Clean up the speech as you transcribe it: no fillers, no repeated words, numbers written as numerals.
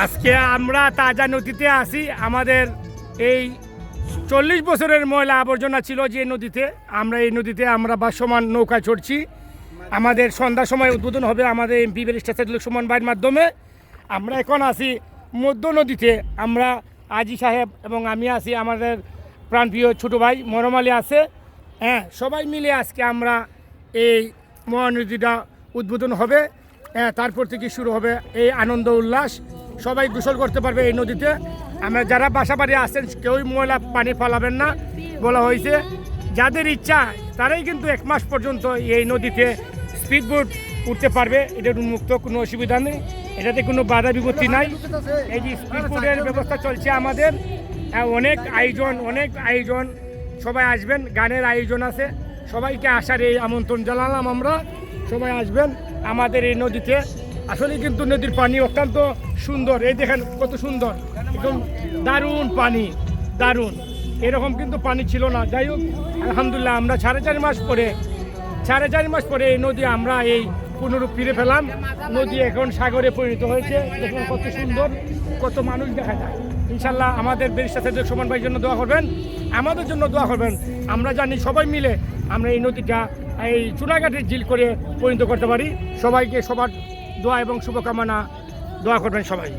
আজকে আমরা তাজা নদীতে আসি। আমাদের এই 40 বছরের ময়লা আবর্জনা ছিল যে নদীতে, আমরা এই নদীতে আমরা ভাসমান নৌকায় চড়ছি। আমাদের সন্ধ্যার সময় উদ্বোধন হবে আমাদের এমপি ব্যারিস্টার সাইদুল সুমন ভাইয়ের মাধ্যমে। আমরা এখন আছি মধ্য নদীতে। আমরা আজি সাহেব এবং আমি আছি, আমাদের প্রাণপ্রিয় ছোটো ভাই মরম আলী আছে। হ্যাঁ, সবাই মিলে আজকে আমরা এই মহানদীটা উদ্বোধন হবে। হ্যাঁ, তারপর থেকে শুরু হবে এই আনন্দ উল্লাস। সবাই গোসল করতে পারবে এই নদীতে। আমরা যারা বাসা বাড়ি আসছেন কেউই ময়লা পানি ফেলাবেন না বলা হয়েছে। যাদের ইচ্ছা তারাই কিন্তু 1 মাস পর্যন্ত এই নদীতে স্পিডবোট উঠতে পারবে। এটা মুক্ত, কোনো অসুবিধা নেই, এটাতে কোনো বাধা বিপত্তি নাই। এই যে স্পিডবোটের ব্যবস্থা চলছে আমাদের, অনেক আয়োজন, সবাই আসবেন। গানের আয়োজন আছে, সবাইকে আসার এই আমন্ত্রণ জানালাম আমরা। সবাই আসবেন আমাদের এই নদীতে। আসলে কিন্তু নদীর পানি অত্যন্ত সুন্দর। এই দেখেন কত সুন্দর, একদম দারুণ পানি, দারুণ। এরকম কিন্তু পানি ছিল না। যাই হোক, আলহামদুলিল্লাহ আমরা 4.5 মাস পরে এই নদী আমরা এই পুনরূপ ফিরে পেলাম। নদী এখন সাগরে পরিণত হয়েছে। দেখুন কত সুন্দর, কত মানুষ দেখা যায়। ইনশাল্লাহ আমাদের ব্যারিস্টার সাইদুল সুমন ভাইয়ের জন্য দোয়া করবেন, আমাদের জন্য দোয়া করবেন। আমরা জানি সবাই মিলে আমরা এই নদীটা এই চুনাঘাটের ঝিল করে পরিণত করতে পারি। সবাইকে সবার দোয়া এবং শুভকামনা, দোয়া করবেন সবাই।